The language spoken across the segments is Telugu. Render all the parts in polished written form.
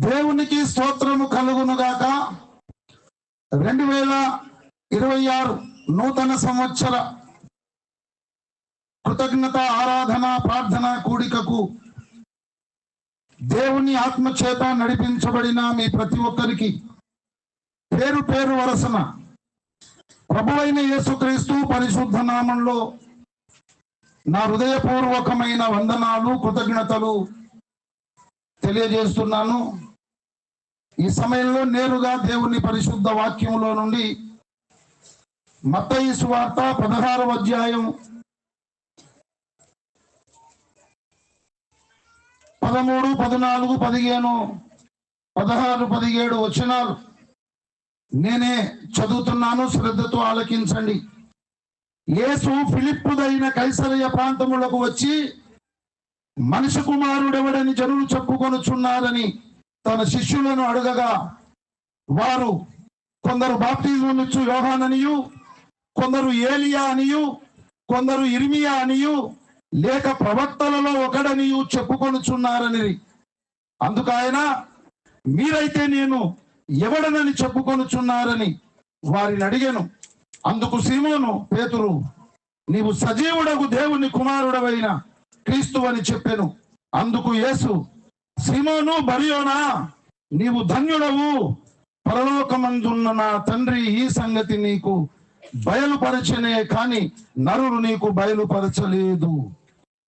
దేవునికి స్తోత్రము కలుగునుగాక. 2026 నూతన సంవత్సర కృతజ్ఞత ఆరాధన ప్రార్థన కూడికకు దేవుని ఆత్మచేత నడిపించబడిన మీ ప్రతి ఒక్కరికి పేరు పేరు వరసన ప్రభువైన యేసుక్రీస్తు పరిశుద్ధ నామంలో నా హృదయపూర్వకమైన వందనాలు కృతజ్ఞతలు తెలియజేస్తున్నాను. ఈ సమయంలో నేరుగా దేవుని పరిశుద్ధ వాక్యములో నుండి మత్తయి సువార్త 16వ అధ్యాయం 13, 14, 15, 16, 17 వచనాలు నేనే చదువుతున్నాను, శ్రద్ధతో ఆలకించండి. యేసు ఫిలిప్పుదైన కైసరయ ప్రాంతములకు వచ్చి మనిషి కుమారుడెవడని జనులు చెప్పుకొనుచున్నారని తన శిష్యులను అడగగా, వారు కొందరు బాప్తిజమునిచ్చు యోహాననియు, కొందరు ఏలియా అనియు, కొందరు ఇర్మియా అనియు, లేక ప్రవక్తలలో ఒకడనియు చెప్పుకొనుచున్నారని. అందుకు ఆయన, మీరైతే నేను ఎవడనని చెప్పుకొనుచున్నారని వారిని అడిగాను. అందుకు సీమోను పేతురు, నీవు సజీవుడగు దేవుని కుమారుడవైన క్రీస్తు అని చెప్పెను. అందుకు యేసు, సీమోను బరియోనా, నీవు ధన్యుడవు, పరలోకమందున్న నా తండ్రి ఈ సంగతి నీకు బయలుపరచనే కాని నరులు నీకు బయలుపరచలేదు.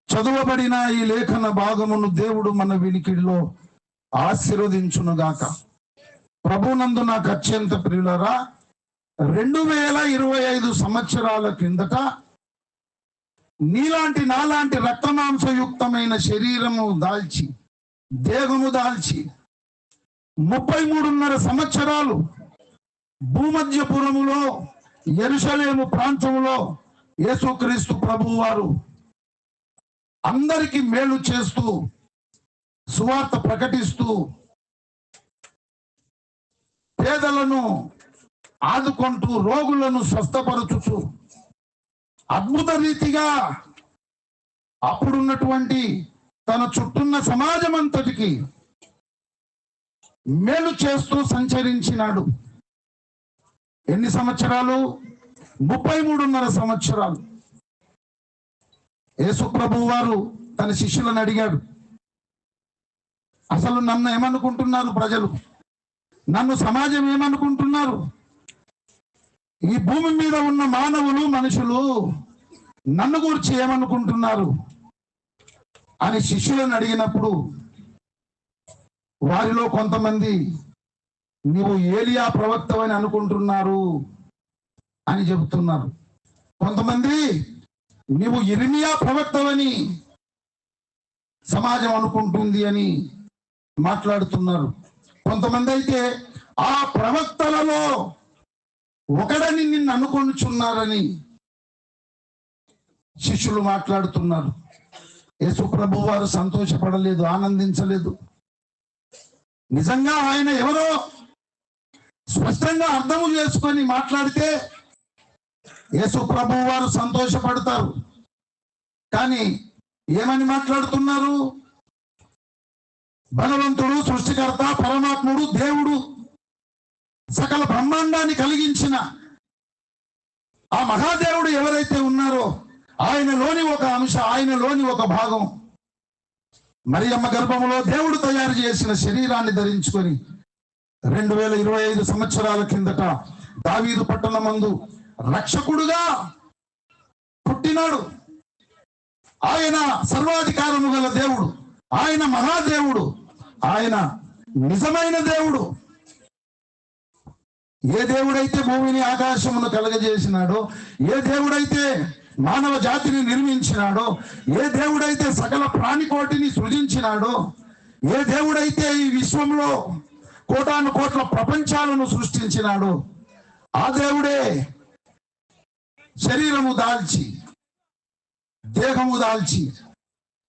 చదువబడిన ఈ లేఖన భాగమును దేవుడు మన వినికిడిలో ఆశీర్వదించునుగాక. ప్రభునందు నాకు అత్యంత ప్రియులరా, 2025 సంవత్సరాల క్రిందట నీలాంటి నాలాంటి రక్తమాంసయుక్తమైన శరీరము దాల్చి దేహము దాల్చి 33.5 సంవత్సరాలు భూమధ్యపురములో యెరూషలేము ప్రాంతములో యేసుక్రీస్తు ప్రభువు వారు అందరికీ మేలు చేస్తూ సువార్త ప్రకటిస్తూ పేదలను ఆదుకుంటూ రోగులను స్వస్థపరచుచు అద్భుత రీతిగా అప్పుడున్నటువంటి తన చుట్టూన్న సమాజం అంతటికి మేలు చేస్తూ సంచరించినాడు. ఎన్ని సంవత్సరాలు? 33.5 సంవత్సరాలు. యేసు ప్రభువు వారు తన శిష్యులను అడిగాడు, అసలు నన్ను ఏమనుకుంటున్నారు ప్రజలు? నన్ను సమాజం ఏమనుకుంటున్నారు? ఈ భూమి మీద ఉన్న మానవులు, మనుషులు నన్ను గురించి ఏమనుకుంటున్నారు అని శిష్యులను అడిగినప్పుడు వారిలో కొంతమంది నీవు ఏలియా ప్రవక్తవని అనుకుంటున్నారు అని చెబుతున్నారు. కొంతమంది నీవు ఇర్మియా ప్రవక్తవని సమాజం అనుకుంటుంది అని మాట్లాడుతున్నారు. కొంతమంది అయితే ఆ ప్రవక్తలలో ఒకడని నిన్ను అనుకొనుచున్నారని శిష్యులు మాట్లాడుతున్నారు. యేసు ప్రభు వారు సంతోషపడలేదు, ఆనందించలేదు. నిజంగా ఆయన ఎవరో స్పష్టంగా అర్థము చేసుకొని మాట్లాడితే యేసు ప్రభు వారు సంతోషపడతారు. కానీ ఏమని మాట్లాడుతున్నారు? భగవంతుడు, సృష్టికర్త, పరమాత్ముడు, దేవుడు, సకల బ్రహ్మాండాన్ని కలిగించిన ఆ మహాదేవుడు ఎవరైతే ఉన్నారో ఆయనలోని ఒక అంశ, ఆయనలోని ఒక భాగం మరియమ్మ గర్భములో దేవుడు తయారు చేసిన శరీరాన్ని ధరించుకొని 2025 సంవత్సరాల కిందట దావీదు పట్టణమందు రక్షకుడుగా పుట్టినాడు. ఆయన సర్వాధికారము గల దేవుడు, ఆయన మహాదేవుడు, ఆయన నిజమైన దేవుడు. ఏ దేవుడైతే భూమిని ఆకాశమును కలగజేసినాడో, ఏ దేవుడైతే మానవ జాతిని నిర్మించినాడో, ఏ దేవుడైతే సకల ప్రాణికోటిని సృజించినాడో, ఏ దేవుడైతే ఈ విశ్వంలో కోటాను కోట్ల ప్రపంచాలను సృష్టించినాడో, ఆ దేవుడే శరీరము దాల్చి దేహము దాల్చి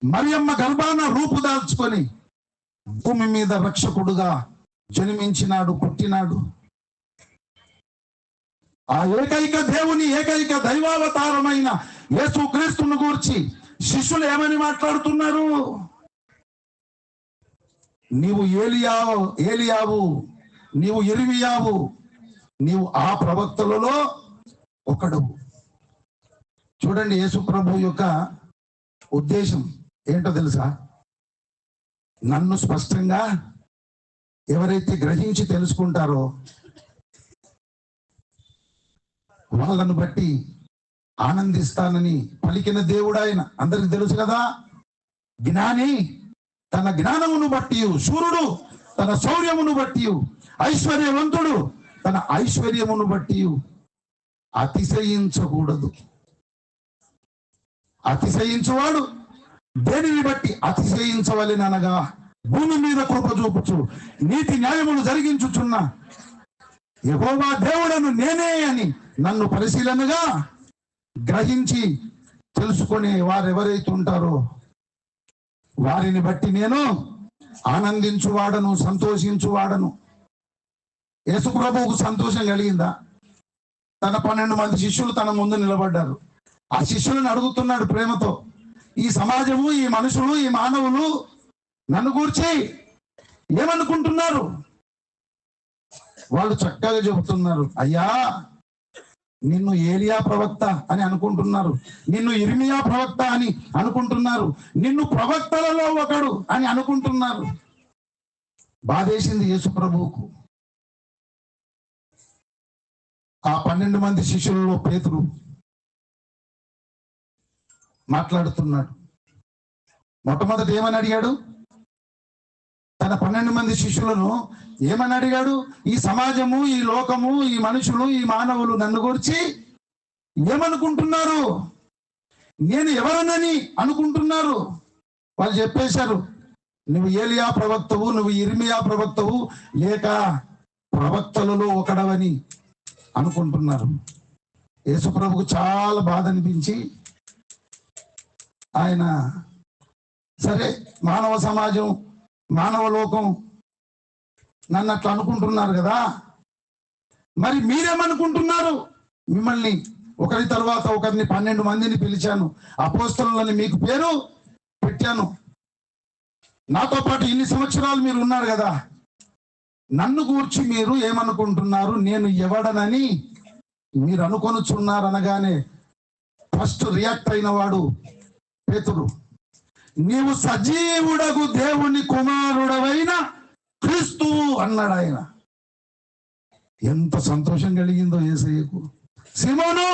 మరియమ్మ గర్భాన రూపు దాల్చుకొని భూమి మీద రక్షకుడుగా జన్మించినాడు, పుట్టినాడు. ఆ ఏకైక దేవుని ఏకైక దైవావతారమైన యేసుక్రీస్తును గూర్చి శిష్యులు ఏమని మాట్లాడుతున్నారు? నీవు ఏలియావు, నీవు ఇర్మియావు, నీవు ఆ ప్రవక్తలలో ఒకడు. చూడండి, యేసు ప్రభు యొక్క ఉద్దేశం ఏంటో తెలుసా? నన్ను స్పష్టంగా ఎవరైతే గ్రహించి తెలుసుకుంటారో వాళ్ళను బట్టి ఆనందిస్తానని పలికిన దేవుడు ఆయన. అందరికి తెలుసు కదా, జ్ఞాని తన జ్ఞానమును బట్టి, శూరుడు తన శౌర్యమును బట్టి, ఐశ్వర్యవంతుడు తన ఐశ్వర్యమును బట్టి అతిశయించకూడదు. అతిశయించువాడు దేనిని బట్టి అతిశయించవలెననగా భూమి మీద కృప చూపుచు నీతి న్యాయములు జరిగించుచున్న యెహోవా దేవుడను నేనే అని నన్ను పరిశీలనగా గ్రహించి తెలుసుకునే వారెవరైతే ఉంటారో వారిని బట్టి నేను ఆనందించువాడను, సంతోషించువాడను. యేసు ప్రభువుకు సంతోషం కలిగిందా? తన 12 మంది శిష్యులు తన ముందు నిలబడ్డారు. ఆ శిష్యులను అడుగుతున్నాడు ప్రేమతో, ఈ సమాజము, ఈ మనుషులు, ఈ మానవులు నన్ను గూర్చి ఏమనుకుంటున్నారు? వాళ్ళు చక్కగా చెబుతున్నారు, అయ్యా నిన్ను ఏలియా ప్రవక్త అని అనుకుంటున్నారు, నిన్ను ఇర్మియా ప్రవక్త అని అనుకుంటున్నారు, నిన్ను ప్రవక్తలలో ఒకడు అని అనుకుంటున్నారు. బాధేసింది యేసు ప్రభువుకు. ఆ 12 మంది శిష్యులలో పేతురు మాట్లాడుతున్నాడు. మొట్టమొదటి ఏమని అడిగాడు? తన 12 మంది శిష్యులను ఏమని అడిగాడు? ఈ సమాజము, ఈ లోకము, ఈ మనుషులు, ఈ మానవులు నన్ను గురించి ఏమనుకుంటున్నారు? నేను ఎవరనని అనుకుంటున్నారు? వాళ్ళు చెప్పేశారు, నువ్వు ఏలియా ప్రవక్తవు, నువ్వు ఇర్మియా ప్రవక్తవు, లేక ప్రవక్తలలో ఒకడవని అనుకుంటున్నారు. యేసు ప్రభువుకు చాలా బాధ అనిపించి ఆయన, సరే మానవ సమాజం, మానవ లోకం నన్ను అట్లా అనుకుంటున్నారు కదా, మరి మీరేమనుకుంటున్నారు? మిమ్మల్ని ఒకరి తర్వాత ఒకరిని 12 మందిని పిలిచాను, అపోస్తలులని మీకు పేరు పెట్టాను, నాతో పాటు ఇన్ని సంవత్సరాలు మీరు ఉన్నారు కదా, నన్ను గూర్చి మీరు ఏమనుకుంటున్నారు? నేను ఎవడనని మీరు అనుకొనుచున్నారు అనగానే ఫస్ట్ రియాక్ట్ అయిన వాడు పేతురు. నీవు సజీవుడగు దేవుని కుమారుడవైన క్రీస్తువు అన్నాడు ఆయన. ఎంత సంతోషం కలిగిందో యేసయ్యకు. సీమోను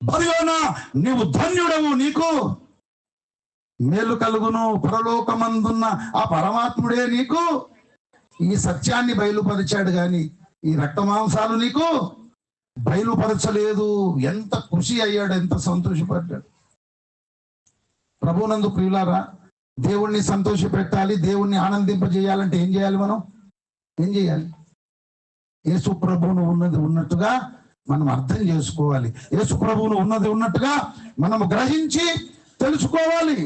బర్యోనా, నీవు ధన్యుడవు, నీకు మేలు కలుగును, పరలోకమందున్న ఆ పరమాత్ముడే నీకు ఈ సత్యాన్ని బయలుపరిచాడు, గాని ఈ రక్తమాంసాలు నీకు బయలుపరచలేదు. ఎంత ఖుషి అయ్యాడు, ఎంత సంతోషపడ్డాడు. ప్రభునందు ప్రియులారా, దేవుణ్ణి సంతోష పెట్టాలి, దేవుణ్ణి ఆనందింపజేయాలంటే ఏం చేయాలి? మనం ఏం చేయాలి? యేసు ప్రభువును ఉన్నది ఉన్నట్టుగా మనం అర్థం చేసుకోవాలి. యేసు ప్రభువును ఉన్నది ఉన్నట్టుగా మనము గ్రహించి తెలుసుకోవాలి.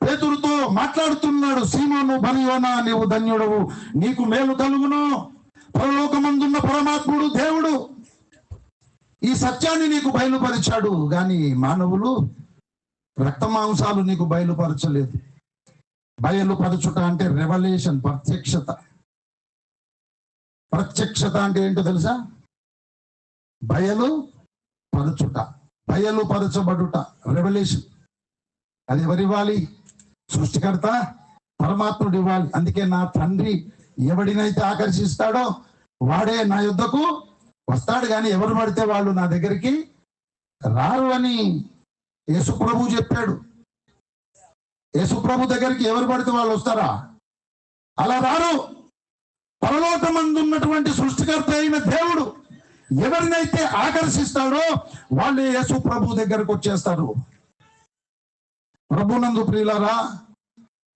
పేతురుతో మాట్లాడుతున్నాడు, సీమోను బర్యోనా, నీవు ధన్యుడవు, నీకు మేలు కలుగును, పరలోకమందున్న పరమాత్ముడు దేవుడు ఈ సత్యాన్ని నీకు బయలుపరిచాడు, గాని మానవులు, రక్తమాంసాలు నీకు బయలుపరచలేదు. బయలుపరచుట అంటే రెవల్యూషన్, ప్రత్యక్షత. ప్రత్యక్షత అంటే ఏంటో తెలుసా? బయలుపరచుట, బయలుపరచబడుట, రెవల్యూషన్. అది ఎవరివ్వాలి? సృష్టికర్త పరమాత్ముడు ఇవ్వాలి. అందుకే నా తండ్రి ఎవడినైతే ఆకర్షిస్తాడో వాడే నా యుద్ధకు వస్తాడు, కానీ ఎవరు పడితే వాళ్ళు నా దగ్గరికి రారు అని యేసు ప్రభు చెప్పాడు. యేసు ప్రభు దగ్గరికి ఎవరు పడితే వాళ్ళు వస్తారా? అలా రారు. పరలోకమందున్నటువంటి సృష్టికర్త అయిన దేవుడు ఎవరినైతే ఆకర్షిస్తాడో వాళ్ళు యేసు ప్రభు దగ్గరకు వచ్చేస్తారు. ప్రభునందు ప్రియులారా,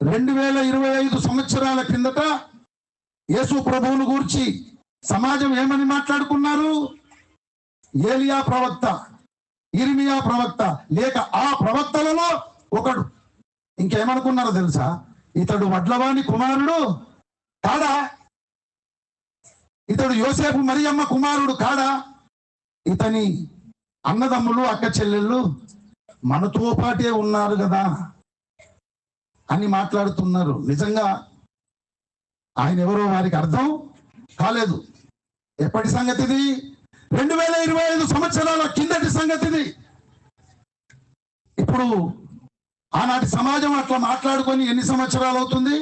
2025 సంవత్సరాల కిందట యేసు ప్రభువును గూర్చి సమాజం ఏమని మాట్లాడుకున్నారు? ఏలియా ప్రవక్త, ఇర్మియా ప్రవక్త, లేక ఆ ప్రవక్తలలో ఒకడు. ఇంకేమనుకున్నారో తెలుసా? ఇతడు వడ్లవాని కుమారుడు కాడా? ఇతడు యోసేపు మరియమ్మ కుమారుడు కాడా? ఇతని అన్నదమ్ములు, అక్క చెల్లెళ్ళు మనతో పాటే ఉన్నారు కదా అని మాట్లాడుతున్నారు. నిజంగా ఆయన ఎవరో వారికి అర్థం కాలేదు. ఎప్పటి సంగతిది? 2025 సంవత్సరాల కిందటి సంగతిది. ఇప్పుడు ఆనాటి సమాజం అట్లా మాట్లాడుకొని ఎన్ని సంవత్సరాలు అవుతుంది?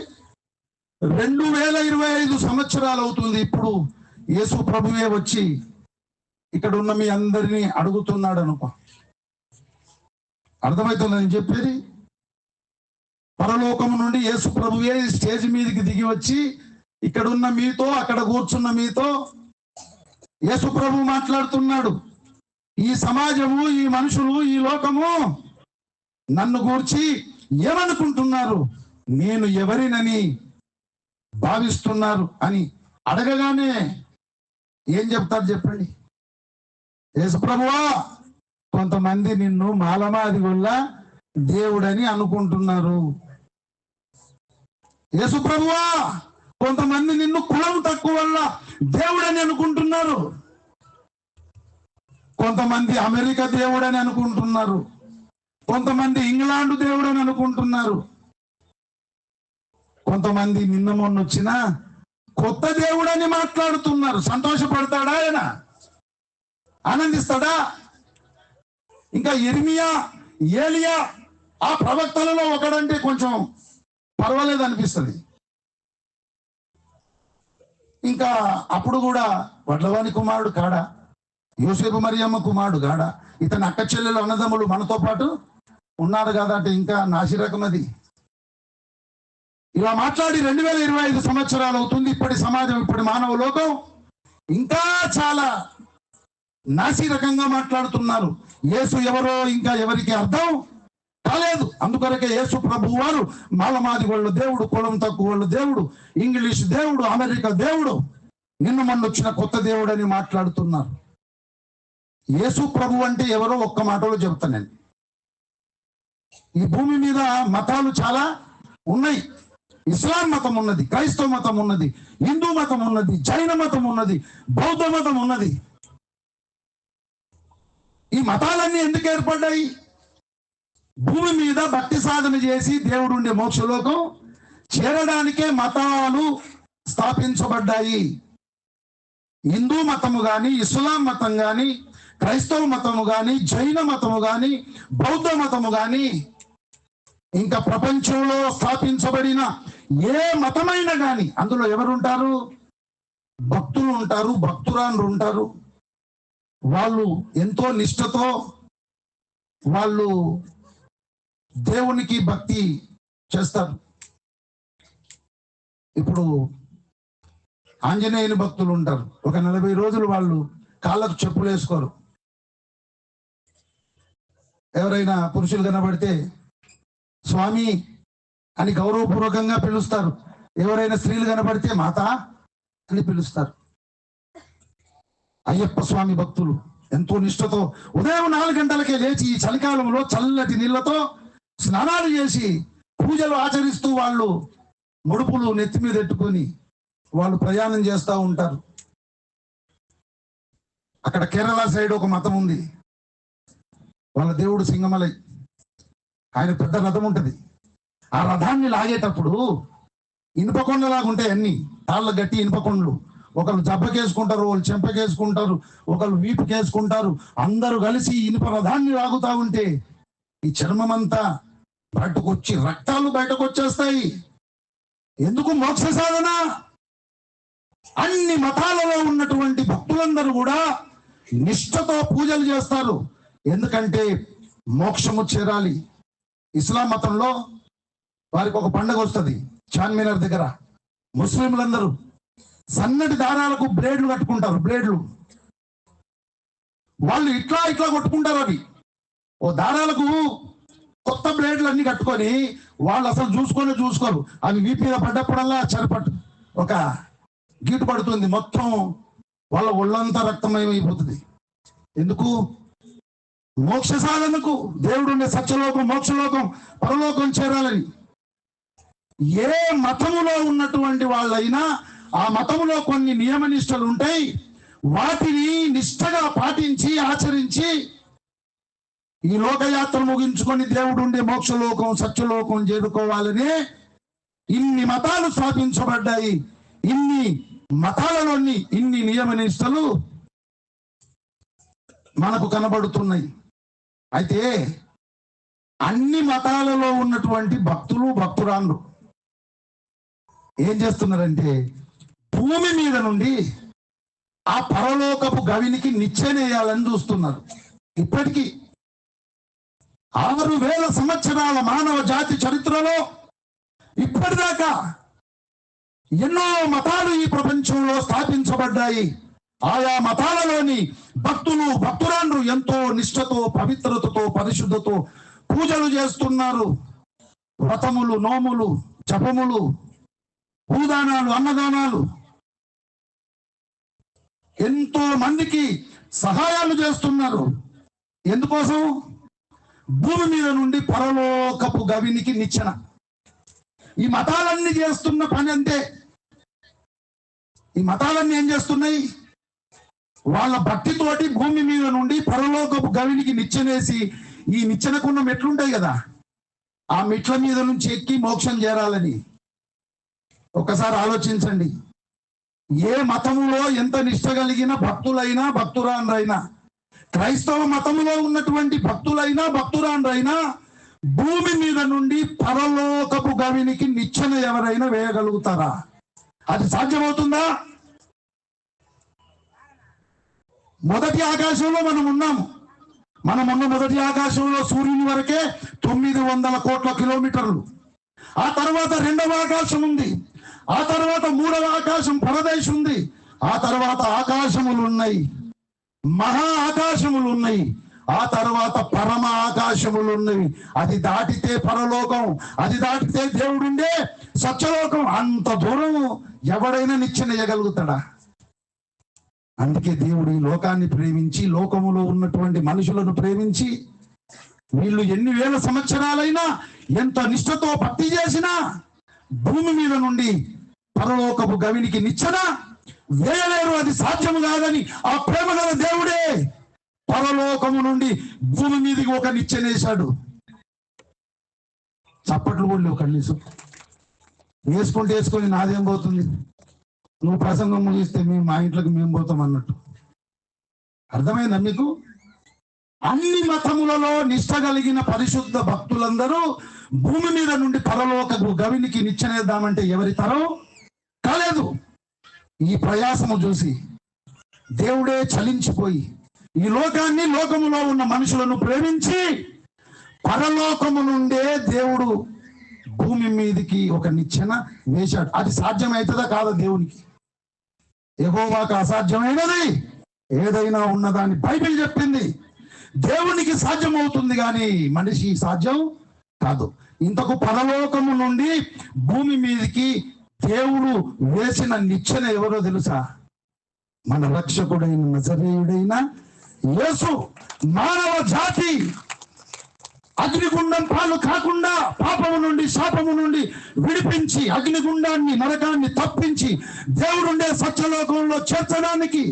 2025 సంవత్సరాలు అవుతుంది. ఇప్పుడు యేసు ప్రభువే వచ్చి ఇక్కడ ఉన్న మీ అందరినీ అడుగుతున్నాడు అనుకో. అర్థమవుతుందని చెప్పేది. పరలోకము నుండి యేసు ప్రభువే స్టేజ్ మీదకి దిగి వచ్చి ఇక్కడ ఉన్న మీతో, అక్కడ కూర్చున్న మీతో యేసు ప్రభు మాట్లాడుతున్నాడు. ఈ సమాజము, ఈ మనుషులు, ఈ లోకము నన్ను గూర్చి ఏమనుకుంటున్నారు, నేను ఎవరినని భావిస్తున్నారు అని అడగగానే ఏం చెప్తారు చెప్పండి? యేసు ప్రభువా, కొంతమంది నిన్ను మాలమాది వల్ల దేవుడని అనుకుంటున్నారు. యేసు ప్రభువా, కొంతమంది నిన్ను కులం తక్కువ వల్ల దేవుడని అనుకుంటున్నారు. కొంతమంది అమెరికా దేవుడని అనుకుంటున్నారు. కొంతమంది ఇంగ్లాండ్ దేవుడని అనుకుంటున్నారు. కొంతమంది నిన్న మొన్న వచ్చిన కొత్త దేవుడని మాట్లాడుతున్నారు. సంతోషపడతాడా ఆయన? ఆనందిస్తాడా? ఇంకా ఇర్మియా, ఏలియా ఆ ప్రవక్తలలో ఒకడంటే కొంచెం పర్వాలేదు అనిపిస్తుంది. ఇంకా అప్పుడు కూడా వడ్లవాని కుమారుడు కాడా, యోసేపు మరియమ్మ కుమారుడు కాడా, ఇతని అక్క చెల్లెలు అన్నదమ్ములు మనతో పాటు ఉన్నారు కదా అంటే ఇంకా నాసిరకం అది. ఇలా మాట్లాడి 2025 సంవత్సరాలు అవుతుంది. ఇప్పటి సమాజం, ఇప్పటి మానవ లోకం ఇంకా చాలా నాసిరకంగా మాట్లాడుతున్నారు. యేసు ఎవరో ఇంకా ఎవరికి అర్థం కాలేదు. అందుకొరకే యేసు ప్రభు వారు మాలమాది వాళ్ళు దేవుడు, కులం తక్కువ వాళ్ళు దేవుడు, ఇంగ్లీష్ దేవుడు, అమెరికా దేవుడు, నిన్న మొన్న వచ్చిన కొత్త దేవుడు అని మాట్లాడుతున్నారు. యేసు ప్రభు అంటే ఎవరో ఒక్క మాటలో చెప్తానండి. ఈ భూమి మీద మతాలు చాలా ఉన్నాయి. ఇస్లాం మతం ఉన్నది, క్రైస్తవ మతం ఉన్నది, హిందూ మతం ఉన్నది, జైన మతం ఉన్నది, బౌద్ధ మతం ఉన్నది. ఈ మతాలన్నీ ఎందుకు ఏర్పడ్డాయి? భూమి మీద భక్తి సాధన చేసి దేవుడు ఉండే మోక్షలోకం చేరడానికే మతాలు స్థాపించబడ్డాయి. హిందూ మతము కానీ, ఇస్లాం మతం కానీ, క్రైస్తవ మతము కానీ, జైన మతము కానీ, బౌద్ధ మతము కానీ, ఇంకా ప్రపంచంలో స్థాపించబడిన ఏ మతమైనా కానీ అందులో ఎవరుంటారు? భక్తులు ఉంటారు, భక్తురాన్లు ఉంటారు. వాళ్ళు ఎంతో నిష్ఠతో వాళ్ళు దేవునికి భక్తి చేస్తారు. ఇప్పుడు ఆంజనేయుని భక్తులు ఉంటారు. ఒక 40 రోజులు వాళ్ళు కాళ్ళకు చెప్పులు వేసుకోరు. ఎవరైనా పురుషులు కనబడితే స్వామి అని గౌరవపూర్వకంగా పిలుస్తారు. ఎవరైనా స్త్రీలు కనబడితే మాత అని పిలుస్తారు. అయ్యప్ప స్వామి భక్తులు ఎంతో నిష్ఠతో ఉదయం 4 గంటలకే లేచి ఈ చలికాలంలో చల్లటి నీళ్లతో స్నానాలు చేసి పూజలు ఆచరిస్తూ వాళ్ళు ముడుపులు నెత్తి మీద పెట్టుకొని వాళ్ళు ప్రయాణం చేస్తూ ఉంటారు. అక్కడ కేరళ సైడ్ ఒక మతం ఉంది. వాళ్ళ దేవుడు సింగమలై, ఆయన పెద్ద రథం ఉంటుంది. ఆ రథాన్ని లాగేటప్పుడు ఇనుపకొండలాగా ఉంటాయి అన్ని, తాళ్ళ గట్టి ఇనుపకొండలు. ఒకరు జబ్బకేసుకుంటారు, వాళ్ళు చెంపకేసుకుంటారు, ఒకరు వీపుకేసుకుంటారు. అందరూ కలిసి ఇనుప రథాన్ని లాగుతా ఉంటే ఈ చర్మం అంతా బయటకు వచ్చి రక్తాలు బయటకు వచ్చేస్తాయి. ఎందుకు? మోక్ష సాధన. అన్ని మతాలలో ఉన్నటువంటి భక్తులందరూ కూడా నిష్ఠతో పూజలు చేస్తారు. ఎందుకంటే మోక్షము చేరాలి. ఇస్లాం మతంలో వారికి ఒక పండుగ వస్తుంది చార్మినార్ దగ్గర. ముస్లింలందరూ సన్నటి దారాలకు బ్లేడ్లు కట్టుకుంటారు. బ్లేడ్లు వాళ్ళు ఇట్లా ఇట్లా కొట్టుకుంటారు. అవి ఓ దారాలకు కొత్త బ్లేడ్లు అన్ని కట్టుకొని వాళ్ళు అసలు చూసుకోరు. అవి వీపు మీద పడ్డప్పుడల్లా చరపట్టు ఒక గీటు పడుతుంది, మొత్తం వాళ్ళ ఒళ్ళంతా రక్తమయమైపోతుంది. ఎందుకు? మోక్ష సాధనకు. దేవుడు ఉండే సత్యలోకం, మోక్షలోకం, పరలోకం చేరాలని. ఏ మతములో ఉన్నటువంటి వాళ్ళైనా ఆ మతములో కొన్ని నియమ నిష్టలు ఉంటాయి. వాటిని నిష్ఠగా పాటించి ఆచరించి ఈ లోకయాత్ర ముగించుకొని దేవుడు ఉండే మోక్షలోకం, సత్యలోకం చేరుకోవాలని ఇన్ని మతాలు స్థాపించబడ్డాయి. ఇన్ని మతాలలోని ఇన్ని నియమ నిష్టలు మనకు కనబడుతున్నాయి. అయితే అన్ని మతాలలో ఉన్నటువంటి భక్తులు భక్తురాళ్ళు ఏం చేస్తున్నారంటే భూమి మీద నుండి ఆ పరలోకపు గవినికి నిచ్చెనేయాలని చూస్తున్నారు. ఇప్పటికీ 6000 సంవత్సరాల మానవ జాతి చరిత్రలో ఇప్పటిదాకా ఎన్నో మతాలు ఈ ప్రపంచంలో స్థాపించబడ్డాయి. ఆయా మతాలలోని భక్తులు భక్తురాండ్రు ఎంతో నిష్ఠతో, పవిత్రతతో, పరిశుద్ధతో పూజలు చేస్తున్నారు. వ్రతములు, నోములు, జపములు, భూదానాలు, అన్నదానాలు, ఎంతో మందికి సహాయాలు చేస్తున్నారు. ఎందుకోసం? భూమి మీద నుండి పరలోకపు గవినికి నిచ్చెన. ఈ మతాలన్నీ చేస్తున్న పని అంతే. ఈ మతాలన్నీ ఏం చేస్తున్నాయి? వాళ్ళ భక్తితోటి భూమి మీద నుండి పరలోకపు గవినికి నిచ్చెనేసి, ఈ నిచ్చెనకున్న మెట్లుంటాయి కదా, ఆ మెట్ల మీద నుంచి ఎక్కి మోక్షం చేరాలని. ఒకసారి ఆలోచించండి. ఏ మతములో ఎంత నిష్ట కలిగిన భక్తులైనా భక్తురాండ్రైనా, క్రైస్తవ మతములో ఉన్నటువంటి భక్తులైనా భక్తురాండ్రైనా భూమి మీద నుండి పరలోకపు గవినికి నిచ్చెన ఎవరైనా వేయగలుగుతారా? అది సాధ్యమవుతుందా? మొదటి ఆకాశంలో మనం ఉన్నాము. మనమున్న మొదటి ఆకాశంలో సూర్యుని వరకే 900 కోట్ల కిలోమీటర్లు. ఆ తర్వాత రెండవ ఆకాశం ఉంది. ఆ తర్వాత మూడవ ఆకాశం పరదేశ్ ఉంది. ఆ తర్వాత ఆకాశములు ఉన్నాయి, మహా ఆకాశములు ఉన్నాయి. ఆ తర్వాత పరమ ఆకాశములు ఉన్నవి. అది దాటితే పరలోకం, అది దాటితే దేవుడుండే సత్యలోకం. అంత దూరం ఎవడైనా నిచ్చెనేయగలుగుతాడా? అందుకే దేవుడు ఈ లోకాన్ని ప్రేమించి, లోకములో ఉన్నటువంటి మనుషులను ప్రేమించి, వీళ్ళు ఎన్ని వేల సంవత్సరాలైనా ఎంత నిష్ఠతో భక్తి చేసినా భూమి మీద నుండి పరలోకపు గవినికి నిచ్చెన వేయలేరు. అది సాధ్యము కాదని ఆ ప్రేమ గల దేవుడే పరలోకము నుండి భూమి మీదకి ఒక నిచ్చెనేశాడు. చప్పట్లు కూడా కనీసం వేసుకొని నాదేం పోతుంది, నువ్వు ప్రసంగం ముగిస్తే మేము మా ఇంట్లోకి మేము పోతాం అన్నట్టు. అర్థమైందా మీకు? అన్ని మతములలో నిష్ట కలిగిన పరిశుద్ధ భక్తులందరూ భూమి మీద నుండి పరలోకపు గవినికి నిచ్చెనేద్దామంటే ఎవరి తరం కాలేదు. ఈ ప్రయాసము చూసి దేవుడే చలించిపోయి ఈ లోకాన్ని, లోకములో ఉన్న మనుషులను ప్రేమించి పరలోకము నుండే దేవుడు భూమి మీదికి ఒక నిచ్చెన వేశాడు. అది సాధ్యమవుతుందా కాదా? దేవునికి, యెహోవాకు అసాధ్యమైనది ఏదైనా ఉన్నదాన్ని బైబిల్ చెప్పింది. దేవునికి సాధ్యమవుతుంది కానీ మనిషి సాధ్యం కాదు. ఇంతకు పరలోకము నుండి భూమి మీదికి దేవుడు వేసిన నిచ్చెన ఎవరో తెలుసా? మన రక్షకుడైన నజరేయుడైన యేసు. మానవ జాతి అగ్నిగుండం పాలు కాకుండా పాపము నుండి, శాపము నుండి విడిపించి, అగ్నిగుండాన్ని, నరకాన్ని తప్పించి దేవుడుండే సత్యలోకంలో చేర్చడానికి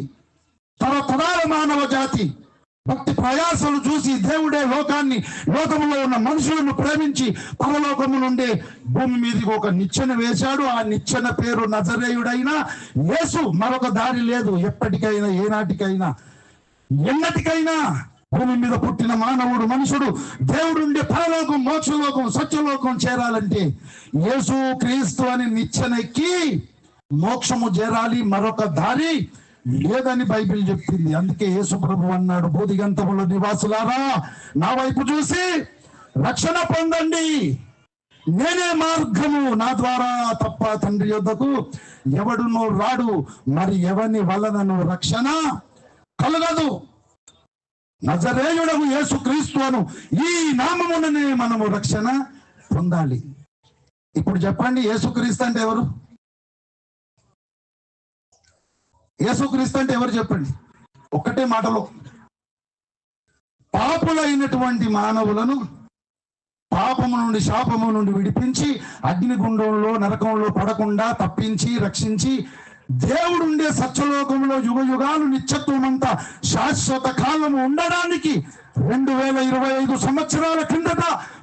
తరతరాల మానవ జాతి భక్తి ప్రయాసలు చూసి దేవుడే లోకాన్ని, లోకములో ఉన్న మనుషులను ప్రేమించి పరలోకము నుండి భూమి మీదకి ఒక నిచ్చెన వేశాడు. ఆ నిచ్చెన పేరు నజరేయుడైన యేసు. మరొక దారి లేదు. ఎప్పటికైనా, ఏనాటికైనా, ఎన్నటికైనా భూమి మీద పుట్టిన మానవుడు, మనుషుడు దేవుడుండే పరలోకం, మోక్షలోకం, సత్యలోకం చేరాలంటే యేసు క్రీస్తు అని నిచ్చెనెక్కి మోక్షము చేరాలి. మరొక దారి లేదని బైబిల్ చెప్పింది. అందుకే యేసు ప్రభు అన్నాడు, బోధిగంతముల నివాసులారా నా వైపు చూసి రక్షణ పొందండి. నేనే మార్గము, నా ద్వారా తప్ప తండ్రి యొద్దకు ఎవడునో రాడు, మరి ఎవని వలనను రక్షణ కలగదు. నజరేయుడగు యేసు క్రీస్తు అను ఈ నామముననే మనము రక్షణ పొందాలి. ఇప్పుడు చెప్పండి, యేసుక్రీస్తు అంటే ఎవరు? యేసుక్రీస్తు అంటే ఎవరు చెప్పండి? ఒక్కటే మాటలో, పాపులైనటువంటి మానవులను పాపము నుండి, శాపము నుండి విడిపించి అగ్నిగుండంలో, నరకంలో పడకుండా తప్పించి, రక్షించి దేవుడుండే సత్యలోకంలో యుగ యుగాలు, నిత్యత్వమంతా, శాశ్వత కాలము ఉండడానికి 2025 సంవత్సరాల కిందట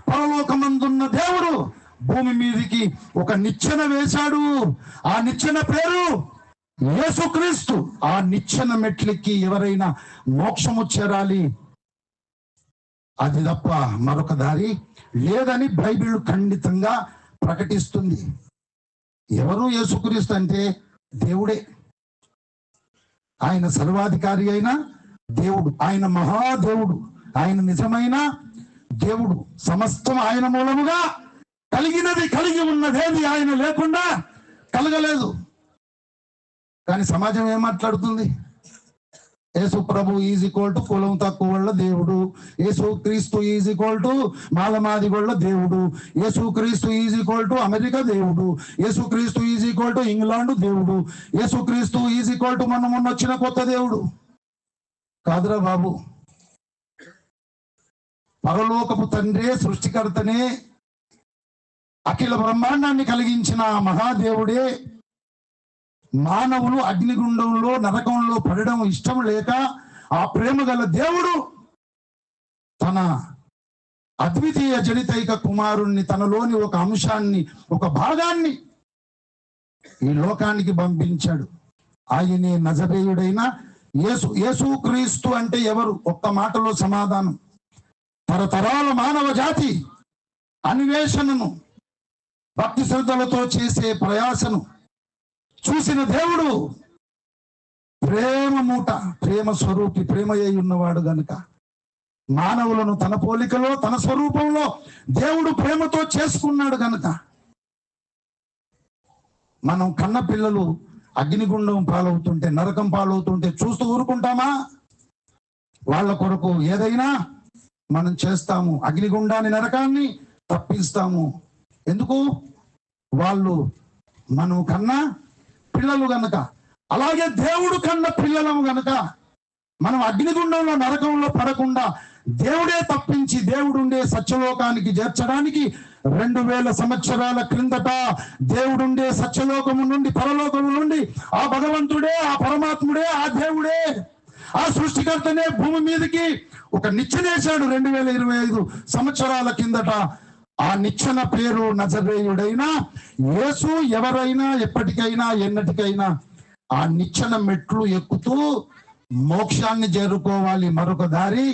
పరలోకమందున్న దేవుడు భూమి మీదికి ఒక నిచ్చెన వేశాడు. ఆ నిచ్చెన పేరు యేసుక్రీస్తు. ఆ నిచ్చెన మెట్లెక్కి ఎవరైనా మోక్షము చేరాలి, అది తప్ప మరొక దారి లేదని బైబిల్ ఖండితంగా ప్రకటిస్తుంది. ఎవరు యేసుక్రీస్తు అంటే దేవుడే. ఆయన సర్వాధికారి అయిన దేవుడు, ఆయన మహాదేవుడు, ఆయన నిజమైన దేవుడు. సమస్తం ఆయన మూలముగా కలిగినది, కలిగి ఉన్నదేది ఆయన లేకుండా కలగలేదు. కానీ సమాజం ఏం మాట్లాడుతుంది? యేసు ప్రభు ఈజ్ ఈక్వల్ టు కులం తక్కువ వాళ్ళ దేవుడు, యేసు క్రీస్తు ఈజ్ ఈక్వల్ టు మాలమాది వాళ్ళ దేవుడు, యేసు క్రీస్తు ఈజ్ ఈక్వల్ టు అమెరికా దేవుడు, యేసు క్రీస్తు ఈజ్ ఈక్వల్ టు ఇంగ్లాండ్ దేవుడు, యేసు క్రీస్తు ఈజ్ ఈక్వల్ టు మొన్న వచ్చిన కొత్త దేవుడు. కాదురా బాబు, పరలోకపు తండ్రే, సృష్టికర్తనే, అఖిల బ్రహ్మాండాన్ని కలిగించిన మహాదేవుడే మానవులు అగ్నిగుండంలో నరకంలో పడడం ఇష్టం లేక ఆ ప్రేమ గల దేవుడు తన అద్వితీయ జనితైక కుమారుణ్ణి, తనలోని ఒక అంశాన్ని, ఒక భాగాన్ని ఈ లోకానికి పంపించాడు. ఆయనే నజరేయుడైన యేసు. యేసుక్రీస్తు అంటే ఎవరు? ఒక్క మాటలో సమాధానం. తరతరాల మానవ జాతి అన్వేషణను, భక్తి శ్రద్ధలతో చేసే ప్రయాసను చూసిన దేవుడు, ప్రేమ మూట, ప్రేమ స్వరూపి, ప్రేమయ్య ఉన్నవాడు గనుక మానవులను తన పోలికలో తన స్వరూపంలో దేవుడు ప్రేమతో చేసుకున్నాడు గనుక మనం కన్న పిల్లలు అగ్నిగుండం పాలవుతుంటే, నరకం పాలవుతుంటే చూస్తూ ఊరుకుంటామా? వాళ్ళ కొరకు ఏదైనా మనం చేస్తాము. అగ్నిగుండాన్ని, నరకాన్ని తప్పిస్తాము. ఎందుకు? వాళ్ళు మనం కన్నా పిల్లలు గనక. అలాగే దేవుడు కన్న పిల్లలము గనక మనం అగ్నిగుండంలో నరకంలో పడకుండా దేవుడే తప్పించి దేవుడుండే సత్యలోకానికి చేర్చడానికి 2000 సంవత్సరాల క్రిందట దేవుడుండే సత్యలోకము నుండి, పరలోకము నుండి ఆ భగవంతుడే, ఆ పరమాత్ముడే, ఆ దేవుడే, ఆ సృష్టికర్తనే భూమి మీదకి ఒక నిచ్చెనేశాడు 2025 సంవత్సరాల కిందట. ఆ నిచ్చెన పేరు నజరేయుడైన యేసు. ఎవరైనా ఎప్పటికైనా ఎన్నటికైనా ఆ నిచ్చెన మెట్లు ఎక్కుతూ మోక్షాన్ని చేరుకోవాలి. మరొక దారి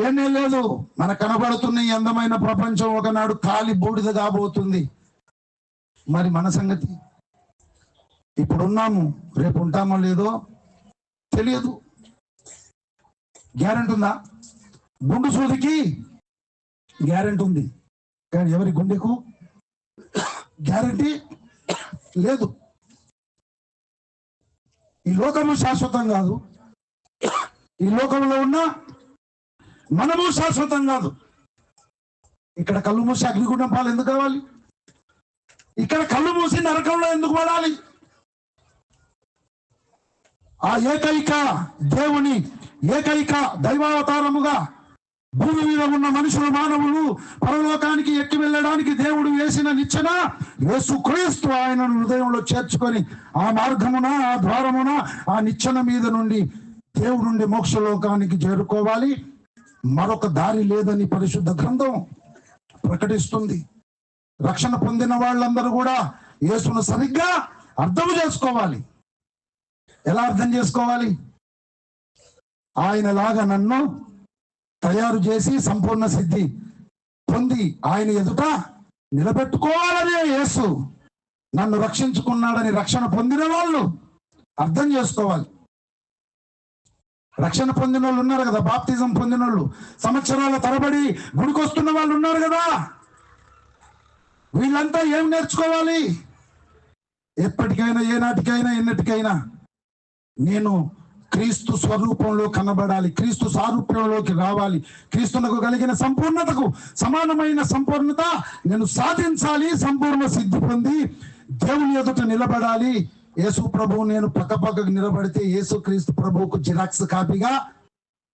ఏమీ లేదు. మన కనబడుతున్న ఈ అందమైన ప్రపంచం ఒకనాడు కాలి బూడిద కాబోతుంది. మరి మన సంగతి? ఇప్పుడున్నాము, రేపు ఉంటామో లేదో తెలియదు. గ్యారెంటీ ఉందా? గుండు సూదికి గ్యారెంటీ ఉంది, కానీ ఎవరి గుండెకు గ్యారెంటీ లేదు. ఈ లోకము శాశ్వతం కాదు, ఈ లోకంలో ఉన్న మనము శాశ్వతం కాదు. ఇక్కడ కళ్ళు మూసి అగ్నిగుండం పాలు ఎందుకు కావాలి? ఇక్కడ కళ్ళు మూసి నరకంలో ఎందుకు పడాలి? ఆ ఏకైక దేవుని, ఏకైక దైవావతారముగా భూమి మీద ఉన్న మనుషులు, మానవులు పరలోకానికి ఎక్కి వెళ్ళడానికి దేవుడు వేసిన నిచ్చెన యేసుక్రీస్తు. ఆయనను హృదయంలో చేర్చుకొని ఆ మార్గమున, ఆ ద్వారమున, ఆ నిచ్చెన మీద నుండి దేవుడుండి మోక్షలోకానికి చేరుకోవాలి. మరొక దారి లేదని పరిశుద్ధ గ్రంథం ప్రకటిస్తుంది. రక్షణ పొందిన వాళ్ళందరూ కూడా యేసును సరిగ్గా అర్థం చేసుకోవాలి. ఎలా అర్థం చేసుకోవాలి? ఆయనలాగా నన్ను తయారు చేసి సంపూర్ణ సిద్ధి పొంది ఆయన ఎదుట నిలబెట్టుకోవాలనే యేసు నన్ను రక్షించుకున్నాడని రక్షణ పొందిన వాళ్ళు అర్థం చేసుకోవాలి. రక్షణ పొందిన వాళ్ళు ఉన్నారు కదా, బాప్తిజం పొందిన వాళ్ళు, సంవత్సరాల తరబడి గుడికొస్తున్న వాళ్ళు ఉన్నారు కదా. వీళ్ళంతా ఏం నేర్చుకోవాలి? ఎప్పటికైనా, ఏనాటికైనా, ఎన్నటికైనా నేను క్రీస్తు స్వరూపంలో కనబడాలి, క్రీస్తు సారూప్యంలోకి రావాలి, క్రీస్తునకు కలిగిన సంపూర్ణతకు సమానమైన సంపూర్ణత నేను సాధించాలి, సంపూర్ణ సిద్ధి పొంది దేవుని ఎదుట నిలబడాలి. యేసు ప్రభువు నేను పక్కకు నిలబడితే యేసు క్రీస్తు ప్రభువుకు జిరాక్స్ కాపీగా,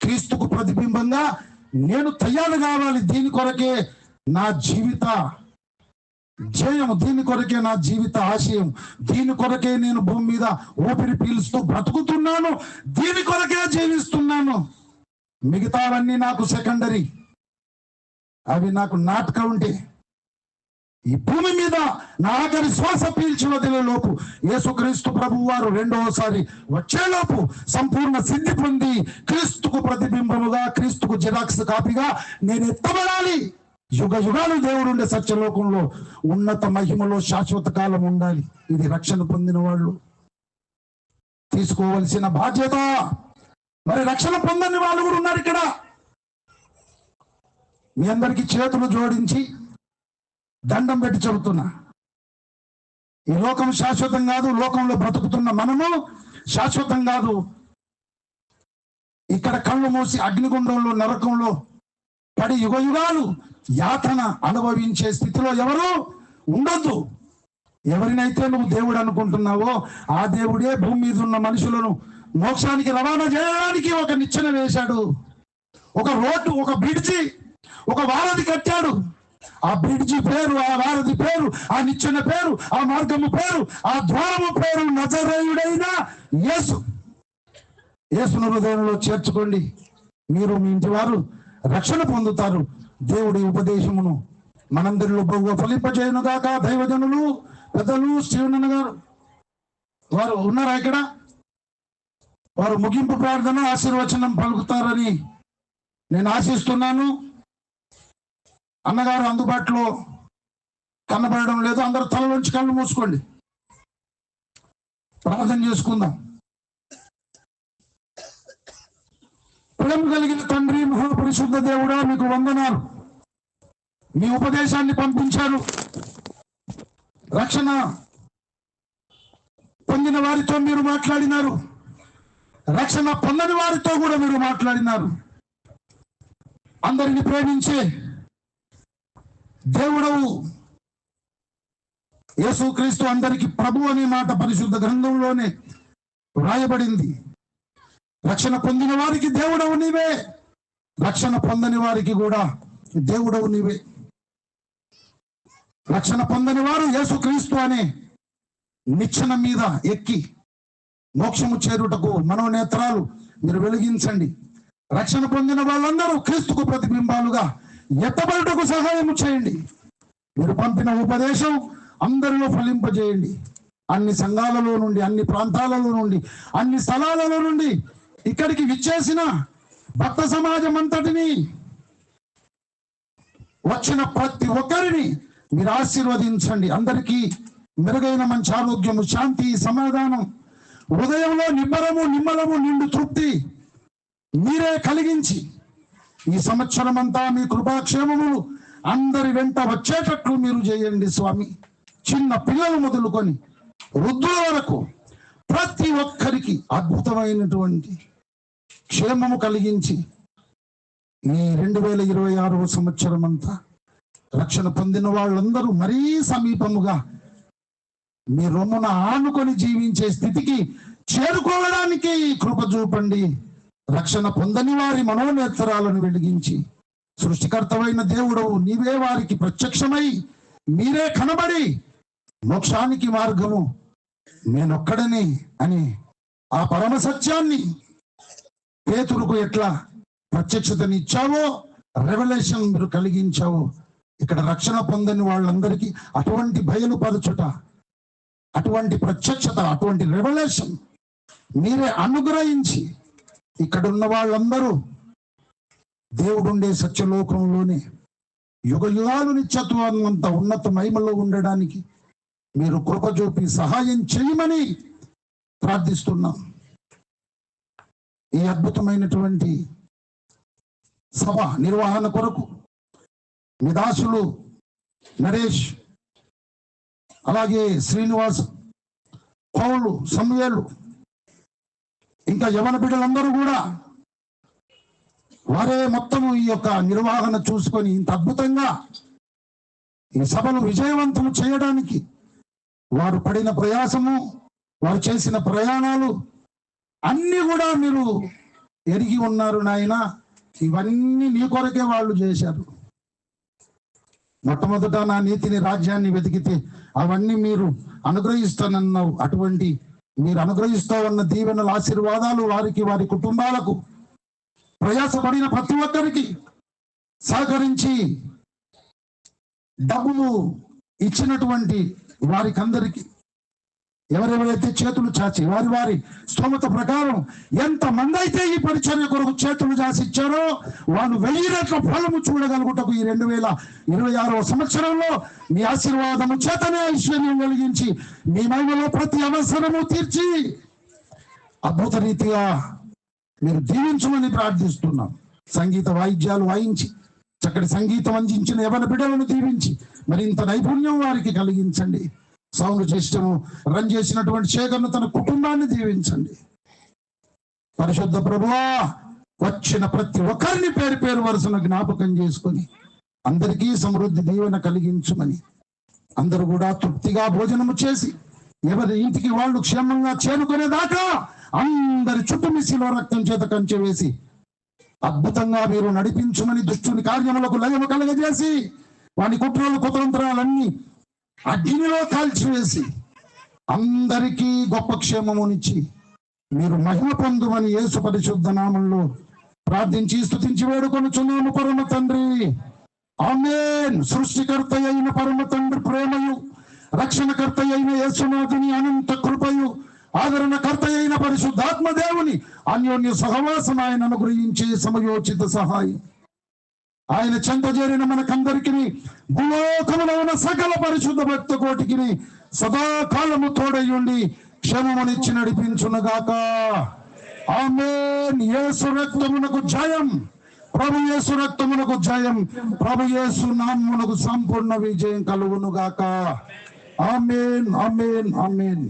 క్రీస్తుకు ప్రతిబింబంగా నేను తయారు కావాలి. దీని కొరకే నా జీవిత ధ్యేయం, దీని కొరకే నా జీవిత ఆశయం, దీని కొరకే నేను భూమి మీద ఊపిరి పీలుస్తూ బ్రతుకుతున్నాను, దీని కొరకే జీవిస్తున్నాను. మిగతావన్నీ నాకు సెకండరీ, అవి నాకు నాట్ కౌంటే. ఈ భూమి మీద నా ఆఖరి శ్వాస పీల్చి వదిలేలోపు యేసుక్రీస్తు ప్రభువు వారు రెండవసారి వచ్చేలోపు సంపూర్ణ సిద్ధి పొంది క్రీస్తుకు ప్రతిబింబముగా, క్రీస్తుకు జిరాక్స్ కాపీగా నేను ఎత్తబడాలి. యుగ యుగాలు దేవుడుండే సత్యలోకంలో ఉన్నత మహిమలో శాశ్వత కాలం ఉండాలి. ఇది రక్షణ పొందిన వాళ్ళు తీసుకోవలసిన బాధ్యత. మరి రక్షణ పొందని వాళ్ళు కూడా ఉన్నారు ఇక్కడ. మీ అందరికీ చేతులు జోడించి దండం పెట్టి చెబుతున్నా, ఈ లోకం శాశ్వతం కాదు. లోకంలో బ్రతుకుతున్న మనము శాశ్వతం కాదు. ఇక్కడ కళ్ళు మూసి అగ్నిగుండంలో, నరకంలో పడి యుగ యుగాలు యాతన అనుభవించే స్థితిలో ఎవరు ఉండొద్దు. ఎవరినైతే నువ్వు దేవుడు అనుకుంటున్నావో ఆ దేవుడే భూమి మీద ఉన్న మనుషులను మోక్షానికి రవాణా చేయడానికి ఒక నిచ్చెన వేశాడు, ఒక రోడ్డు, ఒక బ్రిడ్జి, ఒక వారధి కట్టాడు. ఆ బ్రిడ్జి పేరు, ఆ వారధి పేరు, ఆ నిచ్చెన పేరు, ఆ మార్గము పేరు, ఆ ద్వారము పేరు నజరేయుడైన యేసు. యేసును హృదయంలో చేర్చుకోండి. మీరు, మీ ఇంటి వారు రక్షణ పొందుతారు. దేవుడి ఉపదేశమును మనందరిలో బహుగా ఫలింపజేయను గాక. దైవజనులు, పెద్దలు, స్టీవెన్ గారు వారు ఉన్నారా ఇక్కడ? వారు ముగింపు ప్రార్థన, ఆశీర్వచనం పలుకుతారని నేను ఆశిస్తున్నాను. అన్నగారు అందుబాటులో కనబడడం లేదు. అందరూ తలలోంచి కళ్ళు మూసుకోండి, ప్రార్థన చేసుకుందాం. ప్రేమ కలిగిన తండ్రి, మహాపరిశుద్ధ దేవుడా, మీకు వందనాలు. మీ ఉపదేశాన్ని పంపించారు. రక్షణ పొందిన వారితో మీరు మాట్లాడినారు, రక్షణ పొందని వారితో కూడా మీరు మాట్లాడినారు. అందరిని ప్రేమించే దేవుడవు యేసుక్రీస్తు అందరికి ప్రభు అనే మాట పరిశుద్ధ గ్రంథంలోనే వ్రాయబడింది. రక్షణ పొందిన వారికి దేవుడవు నీవే, రక్షణ పొందని వారికి కూడా దేవుడవు నీవే. రక్షణ పొందని వారు యేసుక్రీస్తు అనే నిచ్చెన మీద ఎక్కి మోక్షము చేరుటకు మనోనేత్రాలు మీరు వెలిగించండి. రక్షణ పొందిన వాళ్ళందరూ క్రీస్తుకు ప్రతిబింబాలుగా ఎత్తబడుటకు సహాయం చేయండి. మీరు పంపిన ఉపదేశం అందరిలో ఫలింపజేయండి. అన్ని సంఘాలలో నుండి, అన్ని ప్రాంతాలలో నుండి, అన్ని స్థలాలలో నుండి ఇక్కడికి విచ్చేసిన భక్త సమాజం అంతటిని, వచ్చిన ప్రతి ఒక్కరిని మీరు ఆశీర్వదించండి. అందరికీ మెరుగైన మంచి ఆరోగ్యము, శాంతి, సమాధానం, హృదయంలో నిమ్మరము, నిమ్మలము, నిండు తృప్తి మీరే కలిగించి ఈ సంవత్సరం అంతా మీ కృపాక్షేమములు అందరి వెంట వచ్చేటట్లు మీరు చేయండి స్వామి. చిన్న పిల్లలు మొదలుకొని వృద్ధుల వరకు ప్రతి ఒక్కరికి అద్భుతమైనటువంటి క్షేమము కలిగించి ఈ 2026 సంవత్సరం అంతా రక్షణ పొందిన వాళ్ళందరూ మరీ సమీపముగా మీ రొమ్మున ఆనుకొని జీవించే స్థితికి చేరుకోవడానికి కృప చూపండి. రక్షణ పొందని వారి మనోనేత్రాలను వెలిగించి సృష్టికర్తవైన దేవుడవు నీవే వారికి ప్రత్యక్షమై మీరే కనబడి మోక్షానికి మార్గము నేనొక్కడనే అని ఆ పరమ సత్యాన్ని పేతురుకు ఎట్లా ప్రత్యక్షతనిచ్చావో, రెవల్యూషన్ మీరు కలిగించావో, ఇక్కడ రక్షణ పొందని వాళ్ళందరికీ అటువంటి బయలుపరచుట, అటువంటి ప్రత్యక్షత, అటువంటి రెవల్యూషన్ మీరే అనుగ్రహించి ఇక్కడున్న వాళ్ళందరూ దేవుడుండే సత్యలోకంలోనే యుగ యుగాలు నిత్యత్వం అంత ఉన్నత మహిమలో ఉండడానికి మీరు కృప చూపి సహాయం చేయమని ప్రార్థిస్తున్నాం. ఈ అద్భుతమైనటువంటి సభ నిర్వహణ కొరకు మీ దాసులు నరేష్, అలాగే శ్రీనివాస్, పౌలు, సమూయేలు, ఇంకా యవన బిడ్డలందరూ కూడా వారే మొత్తము ఈ యొక్క నిర్వహణ చూసుకొని ఇంత అద్భుతంగా ఈ సభను విజయవంతం చేయడానికి వారు పడిన ప్రయాసము, వారు చేసిన ప్రయాణాలు అన్ని కూడా మీరు ఎరిగి ఉన్నారు నాయన. ఇవన్నీ నీ కొరకే వాళ్ళు చేశారు. మొట్టమొదట నా నీతిని, రాజ్యాన్ని వెతికితే అవన్నీ మీరు అనుగ్రహిస్తానన్నావు. అటువంటి మీరు అనుగ్రహిస్తావన్న దీవెనల ఆశీర్వాదాలు వారికి, వారి కుటుంబాలకు, ప్రయాసపడిన ప్రతి ఒక్కరికి సహకరించి డబ్బులు ఇచ్చినటువంటి వారికందరికీ ఎవరెవరైతే చేతులు చాచి వారి వారి స్తోమత ప్రకారం ఎంత మంది అయితే ఈ పరిచర్య కొరకు చేతులు చాచి ఇచ్చారో వారు 1000 రెట్ల ఫలము చూడగలుగుటకు ఈ 2026వ సంవత్సరంలో మీ ఆశీర్వాదము చేతనే ఐశ్వర్యం కలిగించి మీ మహిమలో ప్రతి అవసరము తీర్చి అద్భుత రీతిగా మీరు దీవించమని ప్రార్థిస్తున్నాం. సంగీత వాయిద్యాలు వాయించి చక్కటి సంగీతం అందించిన యవన బిడ్డలను దీవించి మరింత నైపుణ్యం వారికి కలిగించండి. సౌండ్ సిస్టమ్ రన్ చేసినటువంటి శేఖర్ను తన కుటుంబాన్ని దీవించండి. పరిశుద్ధ ప్రభువా, వచ్చిన ప్రతి ఒక్కరిని పేరు పేరు వరుసను జ్ఞాపకం చేసుకొని అందరికీ సమృద్ధి దీవెన కలిగించమని, అందరూ కూడా తృప్తిగా భోజనము చేసి ఎవరి ఇంటికి వాళ్ళు క్షేమంగా చేరుకునేదాకా అందరి చుట్టూ మిసిలో రక్తం చేత కంచె వేసి అద్భుతంగా మీరు నడిపించమని, దుష్టుని కార్యములకు లయము కలగజేసి వాని కుట్రలు కుతంత్రాలన్నీ అగ్నిలో కాల్చివేసి అందరికీ గొప్ప క్షేమమునిచ్చి మీరు మహిమ పొందుమని యేసు పరిశుద్ధ నామంలో ప్రార్థించి స్తుతించి వేడుకొనుచున్నాము పరమ తండ్రి. ఆమేన్. సృష్టికర్త అయిన పరమ తండ్రి ప్రేమయు, రక్షణకర్త అయిన యేసునాథుని అనంత కృపయు, ఆదరణకర్త అయిన పరిశుద్ధాత్మ దేవుని అన్యోన్య సహవాసం ఆయన అనుగ్రహించే సమయోచిత సహాయం ఆయన చెంత చేరిన మనకందరికి భూలోకములో ఉన్న సకల పరిశుద్ధ భక్త కోటికి సదాకాలము తోడయుండి క్షేమమునిచ్చి నడిపించునుగాక. ఆమేన్. యేసు రక్తమునకు జయం. ప్రభు యేసు రక్తమునకు జయం. ప్రభు యేసు నామమునకు సంపూర్ణ విజయం కలుగునుగాక. ఆమేన్. ఆమేన్. ఆమేన్.